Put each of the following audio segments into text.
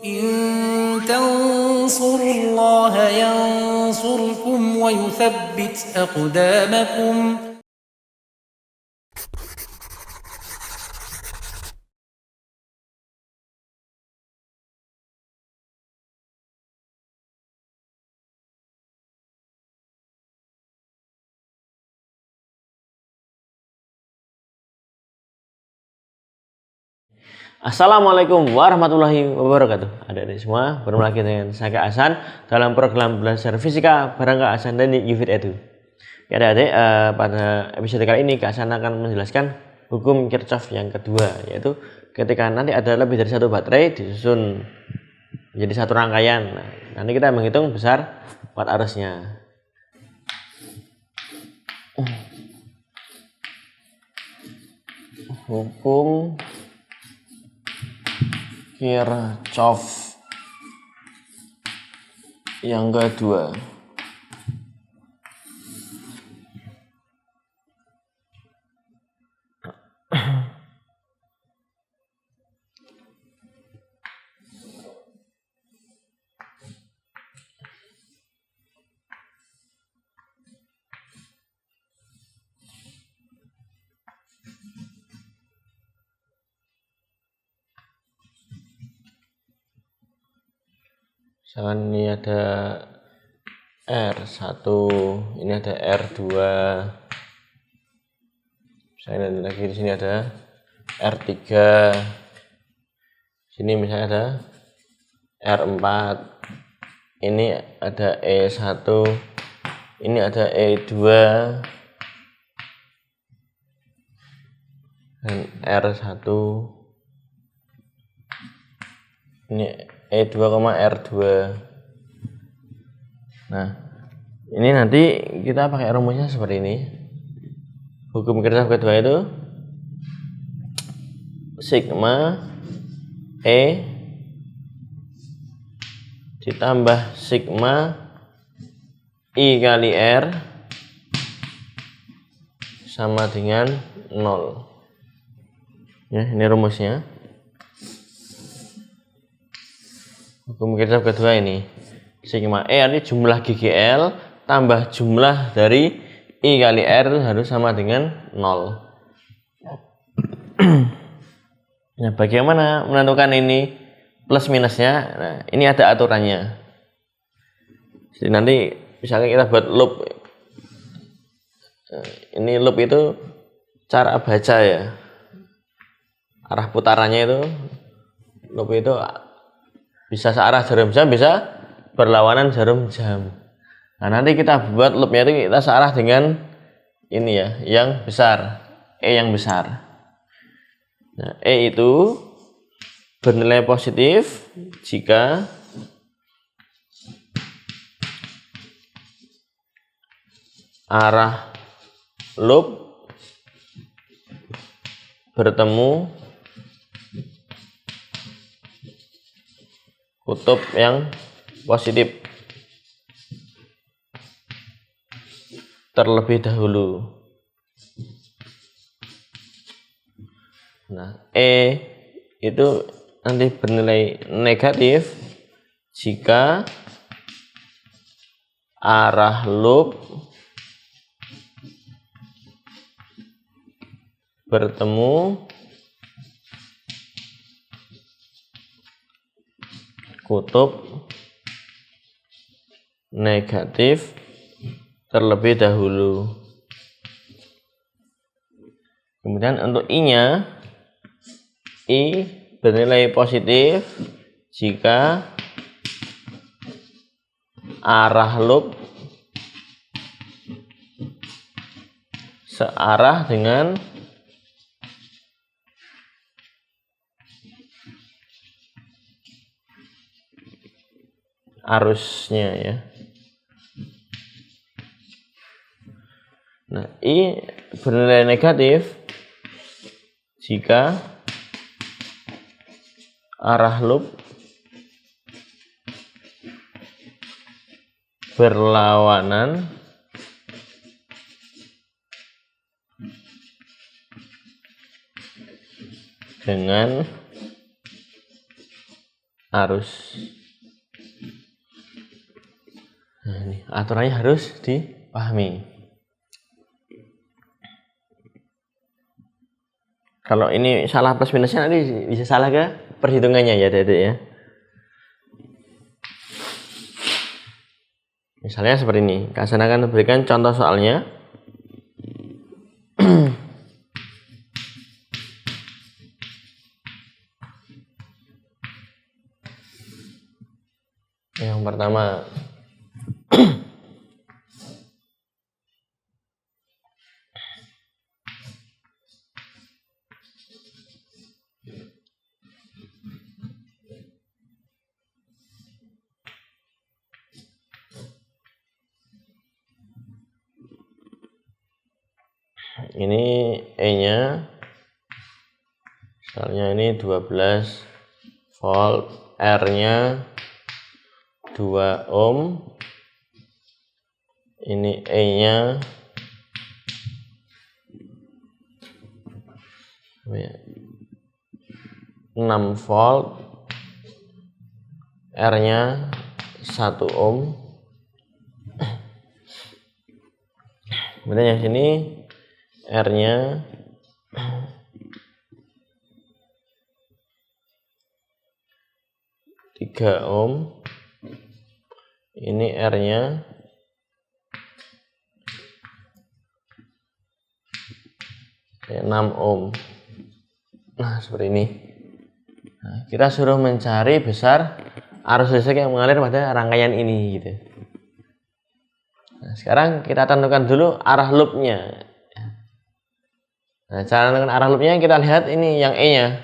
إن تنصروا الله ينصركم ويثبت أقدامكم. Assalamualaikum warahmatullahi wabarakatuh. Adik-adik semua, bertemu lagi dengan saya Kak Hasan dalam program belajar fisika bareng Kak Hasan dan UFIT Edu. Ya adik-adik, pada episode kali ini Kak Hasan akan menjelaskan hukum Kirchhoff yang kedua, yaitu ketika nanti ada lebih dari satu baterai disusun menjadi satu rangkaian. Nah, nanti kita menghitung besar watt arusnya. Hukum Kirchhoff yang kedua. Misalkan ini ada R1, ini ada R2. Misalnya lagi di sini ada R3. Sini misalnya ada R4. Ini ada E1. Ini ada E2 dan R1. Ini E2, R2. Nah, ini nanti kita pakai rumusnya seperti ini. Hukum Kirchhoff kedua itu sigma E ditambah sigma I kali R sama dengan 0. Ya, ini rumusnya. Hukum Kirchhoff kedua ini sigma E artinya jumlah GGL tambah jumlah dari I kali R itu harus sama dengan 0. Nah, bagaimana menentukan ini plus minusnya? Nah, ini ada aturannya. Jadi nanti misalnya kita buat loop. Ini loop itu cara baca ya. Arah putarannya itu loop itu bisa searah jarum jam, bisa berlawanan jarum jam. Nah, nanti kita buat loopnya itu kita searah dengan ini ya, yang besar, E yang besar. Nah, E itu bernilai positif jika arah loop bertemu kutub yang positif terlebih dahulu. Nah, E itu nanti bernilai negatif jika arah loop bertemu kutub negatif terlebih dahulu. Kemudian untuk I-nya, I bernilai positif jika arah loop searah dengan arusnya ya. Nah, I bernilai negatif jika arah loop berlawanan dengan arus. Nah, ini aturannya harus dipahami. Kalau ini salah plus minusnya nanti bisa salah ke perhitungannya ya, Dede ya. Misalnya seperti ini. Kak Hasan akan memberikan contoh soalnya. Yang pertama, ini E-nya misalnya ini 12 volt, R-nya 2 ohm, ini E-nya 6 volt, R-nya 1 ohm. Kemudian yang sini R-nya 3 ohm, ini R-nya 6 ohm. Nah, seperti ini. Nah, kita suruh mencari besar arus listrik yang mengalir pada rangkaian ini gitu. Nah, sekarang kita tentukan dulu arah loopnya. Nah, cara menentukan arah loopnya kita lihat ini yang E-nya.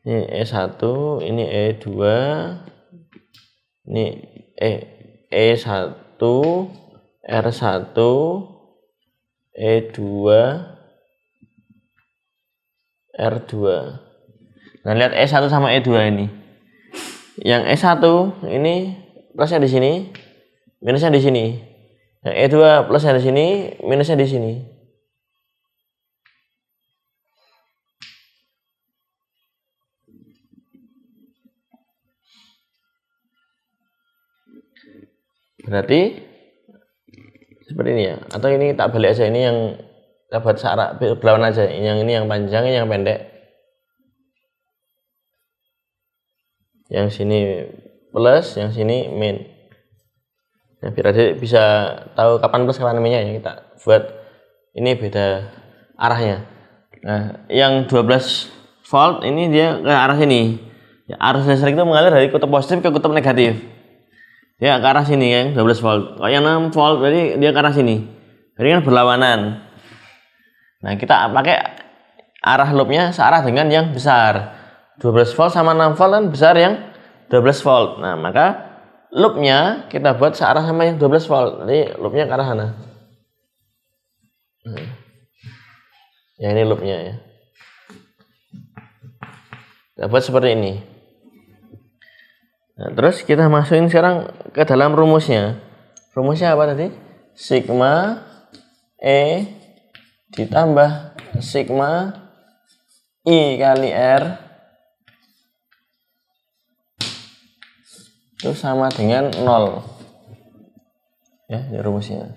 Ini E1, ini E2, ini E1, R1, E2, R2. Nah, lihat E1 sama E2 ini. Yang E1 ini plusnya di sini, minusnya di sini. Yang E2 plusnya di sini, minusnya di sini. Berarti seperti ini ya, atau ini tak balik aja, ini yang kita buat searah berlawan aja, yang ini yang panjang, ini yang pendek. Yang sini plus, yang sini min. Nah, biar aja bisa tahu kapan plus kapan minnya ya, kita buat ini beda arahnya. Nah, yang 12 volt ini dia ke arah sini. Ya, arus listrik itu mengalir dari kutub positif ke kutub negatif. Ya, ke arah sini ya, 12 volt. Kalau yang 6 volt berarti dia ke arah sini. Jadi kan berlawanan. Nah, kita pakai arah loopnya searah dengan yang besar. 12 volt sama 6 volt kan besar yang 12 volt. Nah, maka loopnya kita buat searah sama yang 12 volt. Jadi loopnya ke arah sana. Ya, ini loopnya ya. Kita buat seperti ini. Nah, terus kita masukin sekarang ke dalam rumusnya. Rumusnya apa tadi? Sigma E ditambah sigma I kali R itu sama dengan 0. Ya, ini rumusnya.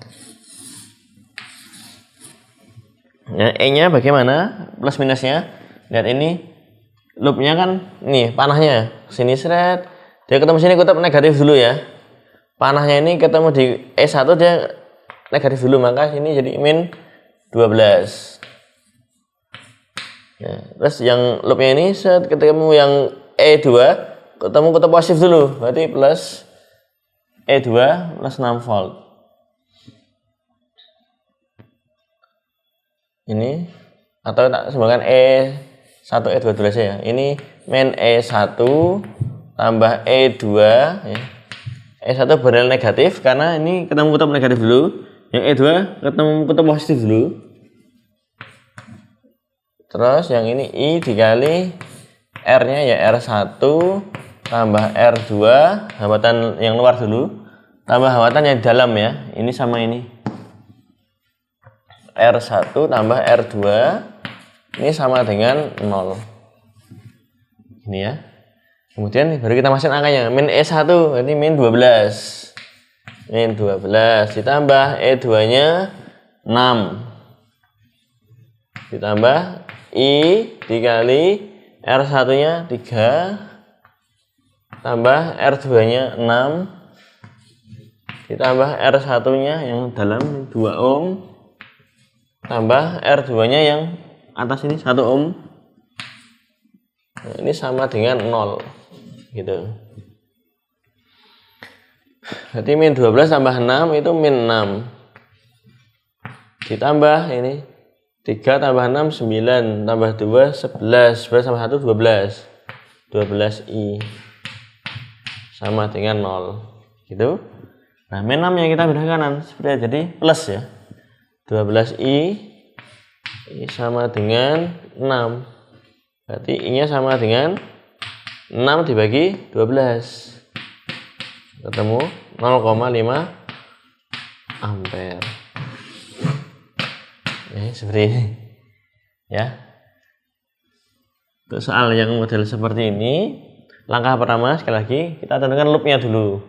Ya, E-nya bagaimana? Plus minusnya. Lihat ini. Loopnya kan nih, panahnya sini seret. Dia ketemu sini kutub negatif dulu ya. Panahnya ini ketemu di E1 dia negatif dulu, maka sini jadi min 12. Ya, terus yang loopnya ini set ketemu yang E2 ketemu kutub positif dulu, berarti plus E2 plus 6 volt. Ini atau tak sembahkan E1 E2 dulu aja ya. Ini min E1 tambah E2 ya. E1 bernilai negatif karena ini ketemu kutub negatif dulu. Yang E2 ketemu kutub positif dulu. Terus yang ini I dikali R-nya ya R1 tambah R2, hambatan yang luar dulu, tambah hambatan yang di dalam ya. Ini sama ini. R1 tambah R2 ini sama dengan 0. Ini ya. Kemudian baru kita masukin angkanya. Min E1 berarti min 12. Min 12 ditambah E2-nya 6. Ditambah I dikali R1-nya 3. Tambah R2-nya 6. Ditambah R1-nya yang dalam 2 ohm. Tambah R2-nya yang atas ini 1 ohm. Nah, ini sama dengan 0 gitu. Berarti min 12 tambah 6 itu min 6. Ditambah ini 3 tambah 6 9 tambah 2 11 11 tambah 1 12. 12i sama dengan 0 gitu. Nah, min 6 yang kita pindah kanan seperti itu, jadi plus ya. 12i sama dengan 6. Berarti I-nya sama dengan 6 dibagi 12. Ketemu 0,5 ampere. Seperti ini. Ya. Untuk soal yang model seperti ini, langkah pertama sekali lagi kita tentukan loopnya dulu.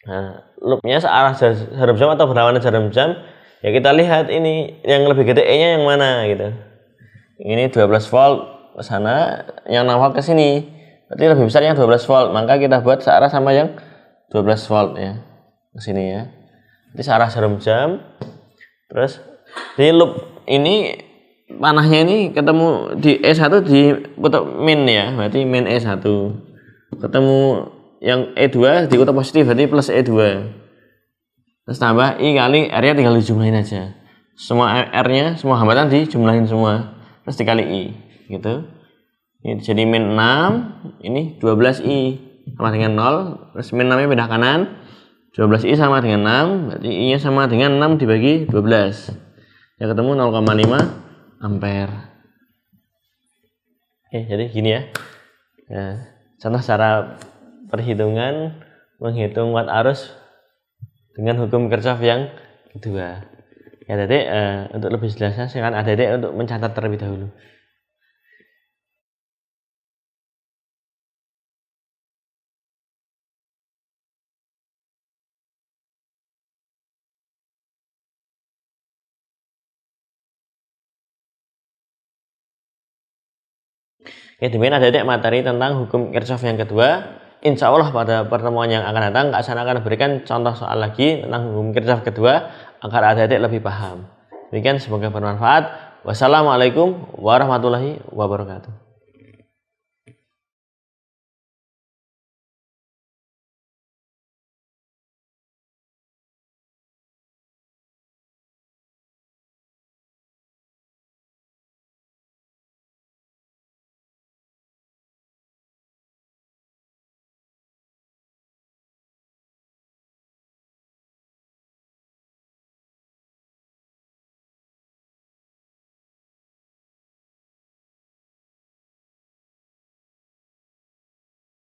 Nah, loopnya searah jarum jam atau berlawanan jarum jam. Ya kita lihat ini yang lebih gede E-nya yang mana gitu. Ini 12 volt ke sana, yang 6 volt ke sini. Berarti lebih besar yang 12 volt, maka kita buat searah sama yang 12 volt ya. Ke sini ya. Jadi searah jarum jam. Terus di loop ini panahnya ini ketemu di E1 di kutub min ya, berarti min E1. Ketemu yang E2 di kutub positif, berarti plus E2. Terus tambah I kali R-nya tinggal dijumlahin aja. Semua R-nya, semua hambatan dijumlahin semua. Terus dikali I gitu. Ini jadi min 6, ini 12i sama dengan 0. Terus min 6-nya pindah kanan. 12i sama dengan 6, berarti I-nya sama dengan 6 dibagi 12. Ya ketemu 0,5 ampere. Oke, jadi gini ya. Nah, contoh cara perhitungan menghitung watt arus dengan hukum Kirchhoff yang kedua. Ya, Dedek, untuk lebih jelasnya silakan Dedek untuk mencatat terlebih dahulu. Oke, demikian Dedek materi tentang hukum Kirchhoff yang kedua. Insya Allah pada pertemuan yang akan datang Kak San akan berikan contoh soal lagi tentang hukum Kirchhoff kedua agar adik-adik lebih paham. Demikian, semoga bermanfaat. Wassalamualaikum warahmatullahi wabarakatuh.